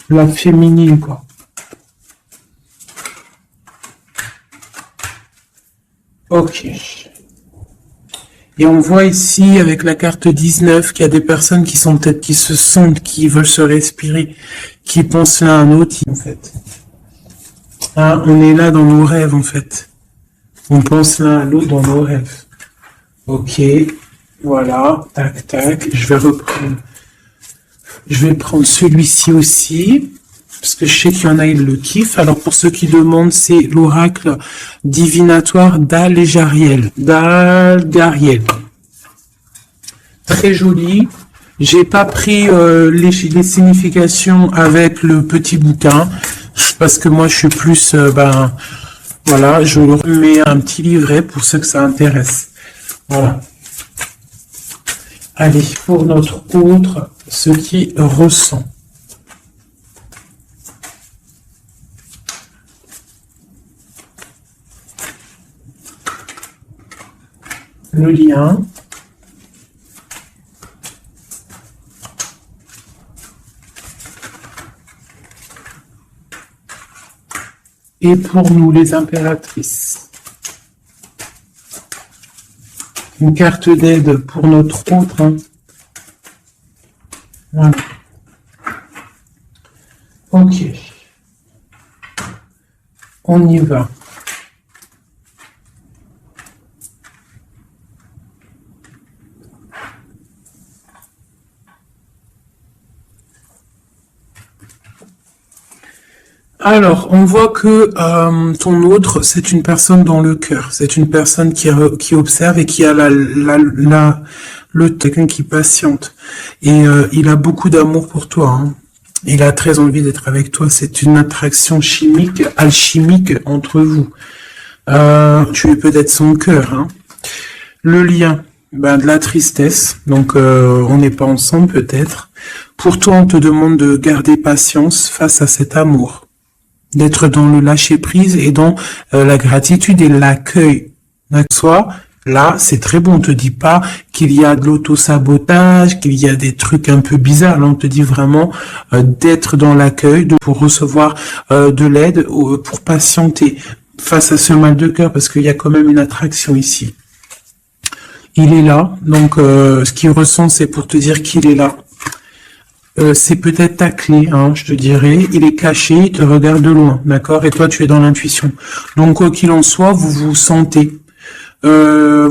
La féminine, quoi. Ok. Et on voit ici, avec la carte 19, qu'il y a des personnes qui sont peut-être, qui se sentent, qui veulent se respirer, qui pensent l'un à l'autre, en fait. Hein, on est là dans nos rêves, en fait. On pense l'un à l'autre dans nos rêves. Ok. Voilà. Tac, tac. Je vais reprendre. Je vais prendre celui-ci aussi. Parce que je sais qu'il y en a, ils le kiffent. Alors, pour ceux qui demandent, c'est l'oracle divinatoire d'Al-Gariel. d'Al-Gariel. Très joli. J'ai pas pris les significations avec le petit bouquin. Parce que moi, je suis plus... voilà, je mets un petit livret pour ceux que ça intéresse. Voilà. Allez, pour notre autre, ce qui ressent. Le lien. Et pour nous, les impératrices. Une carte d'aide pour notre autre. Hein. Voilà. Ok. On y va. Alors, on voit que ton autre, c'est une personne dans le cœur. C'est une personne qui observe et qui a quelqu'un qui patiente. Et il a beaucoup d'amour pour toi, hein. Il a très envie d'être avec toi. C'est une attraction chimique, alchimique entre vous. Tu es peut-être son cœur, hein. Le lien, ben, de la tristesse. Donc, on n'est pas ensemble peut-être. Pour toi, on te demande de garder patience face à cet amour. D'être dans le lâcher-prise et dans la gratitude et l'accueil. D'accord ? Là, c'est très bon. On te dit pas qu'il y a de l'auto-sabotage, qu'il y a des trucs un peu bizarres. Là, on te dit vraiment d'être dans l'accueil, pour recevoir de l'aide, pour patienter face à ce mal de cœur, parce qu'il y a quand même une attraction ici. Il est là. Donc, ce qu'il ressent, c'est pour te dire qu'il est là. C'est peut-être ta clé, hein, je te dirais. Il est caché, il te regarde de loin, d'accord ? Et toi, tu es dans l'intuition. Donc, quoi qu'il en soit, vous vous sentez. Vous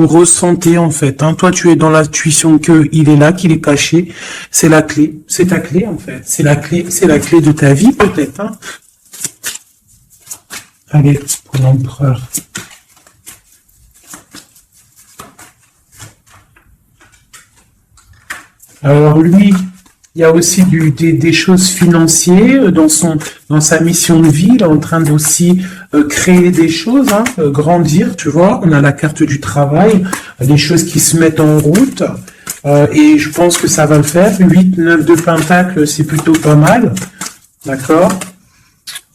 ressentez en fait. Hein. Toi, tu es dans l'intuition que il est là, qu'il est caché. C'est la clé. C'est ta clé en fait. C'est la clé de ta vie peut-être. Hein. Allez, pour l'empereur. Alors lui, il y a aussi des choses financières dans sa mission de vie. Il est en train d'aussi créer des choses, hein, grandir, tu vois. On a la carte du travail, des choses qui se mettent en route. Et je pense que ça va le faire. 8, 9 de pentacle, c'est plutôt pas mal. D'accord ?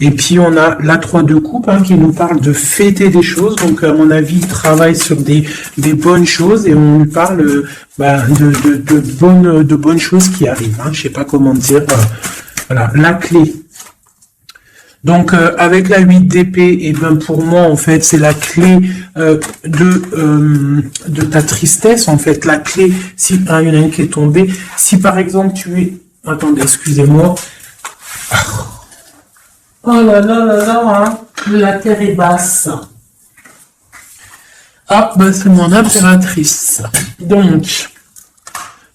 Et puis on a la 3 de coupe, hein, qui nous parle de fêter des choses. Donc à mon avis, il travaille sur des bonnes choses et on lui parle de bonnes choses qui arrivent. Hein, je sais pas comment dire. Voilà, la clé. Donc avec la 8 d'épée, et ben pour moi en fait c'est la clé de ta tristesse. En fait la clé, si il y en a une qui est tombée, si par exemple tu es, attendez, excusez-moi. Oh là là là là, hein, la terre est basse. Ah, ben c'est mon impératrice. Donc,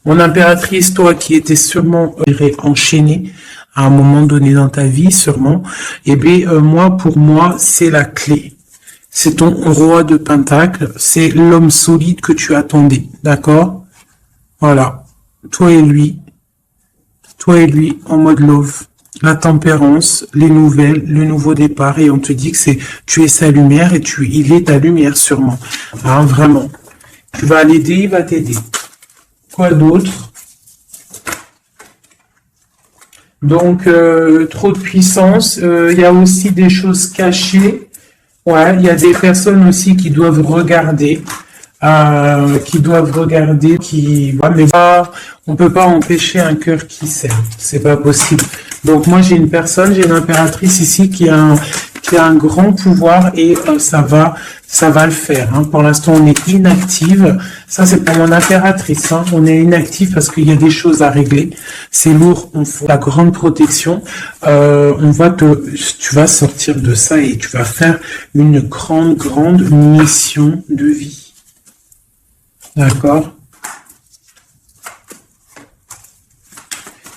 mon impératrice, toi qui étais sûrement enchaînée à un moment donné dans ta vie, sûrement, eh bien, pour moi, c'est la clé. C'est ton roi de pentacle, c'est l'homme solide que tu attendais, d'accord ? Voilà, toi et lui, en mode love. La tempérance, les nouvelles, le nouveau départ, et on te dit que tu es sa lumière et il est ta lumière sûrement. Hein, vraiment. Tu vas l'aider, il va t'aider. Quoi d'autre? Donc, trop de puissance. Il y a aussi des choses cachées. Ouais, il y a des personnes aussi qui doivent regarder. Mais on peut pas empêcher un cœur qui s'aime. C'est pas possible. Donc moi j'ai une impératrice ici qui a un grand pouvoir et ça va le faire. Hein. Pour l'instant on est inactive. Ça c'est pour mon impératrice. Hein. On est inactive parce qu'il y a des choses à régler. C'est lourd. On faut la grande protection. Tu vas sortir de ça et tu vas faire une grande mission de vie. D'accord.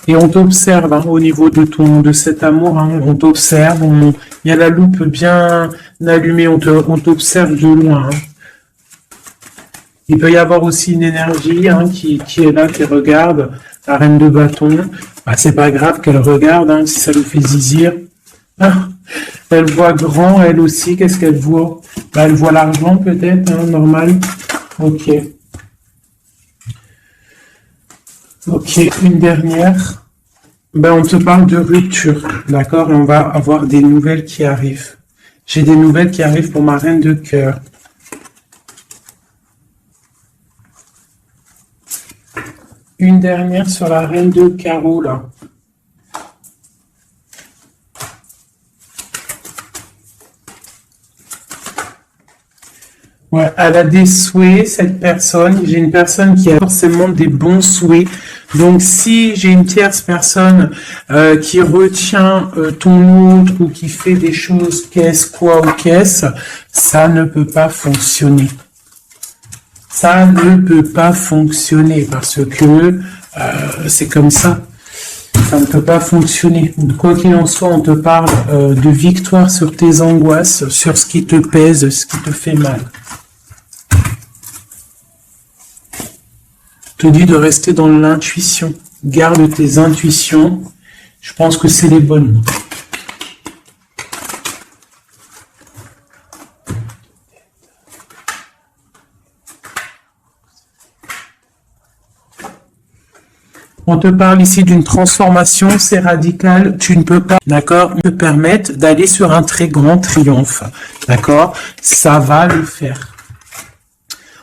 Et on t'observe hein, au niveau de cet amour, hein, on t'observe, il y a la loupe bien allumée, on t'observe de loin. Hein. Il peut y avoir aussi une énergie hein, qui est là, qui regarde, la reine de bâton. Bah, c'est pas grave qu'elle regarde, hein, si ça lui fait zizir. Ah, elle voit grand, elle aussi, qu'est-ce qu'elle voit? Bah, elle voit l'argent peut-être, hein, normal. Ok. Ok, une dernière. Ben, on te parle de rupture, d'accord? Et on va avoir des nouvelles qui arrivent. J'ai des nouvelles qui arrivent pour ma reine de cœur. Une dernière sur la reine de carreau, là. Ouais, elle a des souhaits, cette personne. J'ai une personne qui a forcément des bons souhaits. Donc, si j'ai une tierce personne qui retient ton autre ou qui fait des choses ça ne peut pas fonctionner. Ça ne peut pas fonctionner parce que c'est comme ça. Ça ne peut pas fonctionner. Quoi qu'il en soit, on te parle de victoire sur tes angoisses, sur ce qui te pèse, ce qui te fait mal. te dit de rester dans l'intuition. Garde tes intuitions. Je pense que c'est les bonnes. On te parle ici d'une transformation, c'est radical, tu ne peux pas, d'accord, me permettre d'aller sur un très grand triomphe, d'accord, ça va le faire.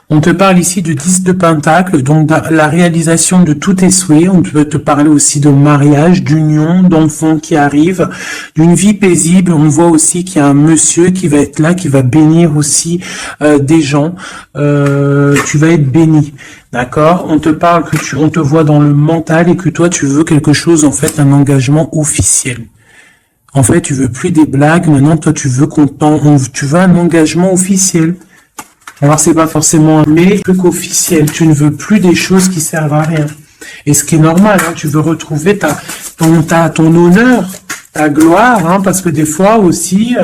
On te parle ici de 10 de Pentacle, donc la réalisation de tous tes souhaits. On peut te parler aussi de mariage, d'union, d'enfants qui arrivent, d'une vie paisible. On voit aussi qu'il y a un monsieur qui va être là, qui va bénir aussi des gens. Tu vas être béni, d'accord? On te parle que on te voit dans le mental et que toi tu veux quelque chose, en fait, un engagement officiel. En fait, tu veux plus des blagues. Maintenant, toi, tu veux tu veux un engagement officiel. Alors, c'est pas forcément un truc officiel. Tu ne veux plus des choses qui servent à rien. Et ce qui est normal, hein, tu veux retrouver ton honneur, ta gloire, hein, parce que des fois aussi,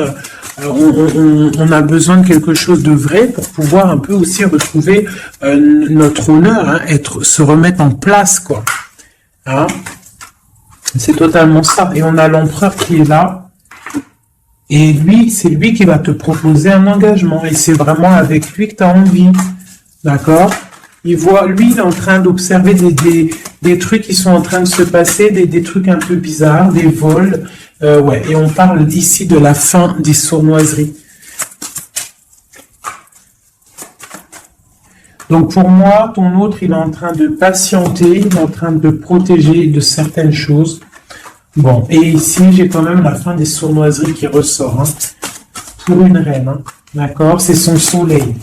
on a besoin de quelque chose de vrai pour pouvoir un peu aussi retrouver notre honneur, hein, se remettre en place, quoi. Hein, c'est totalement ça. Et on a l'empereur qui est là. Et lui, c'est lui qui va te proposer un engagement. Et c'est vraiment avec lui que tu as envie. D'accord? Lui, il est en train d'observer des trucs qui sont en train de se passer, des trucs un peu bizarres, des vols. Ouais. Et on parle ici de la fin des sournoiseries. Donc pour moi, ton autre, il est en train de patienter, il est en train de protéger de certaines choses. Bon, et ici, j'ai quand même la fin des sournoiseries qui ressort, hein, pour une reine, hein, d'accord? C'est son soleil.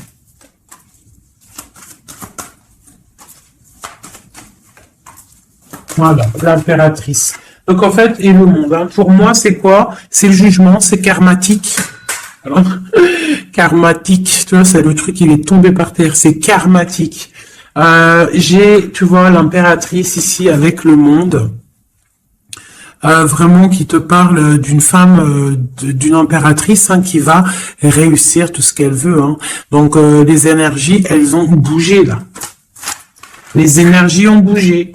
Voilà, l'impératrice. Donc en fait, et le monde, hein, pour moi, c'est quoi? C'est le jugement, c'est karmatique. Alors, karmatique, tu vois, c'est le truc, il est tombé par terre, c'est karmatique. Tu vois, l'impératrice ici avec le monde. Vraiment qui te parle d'une femme, d'une impératrice, hein, qui va réussir tout ce qu'elle veut. Hein. Donc les énergies, elles ont bougé là. Les énergies ont bougé.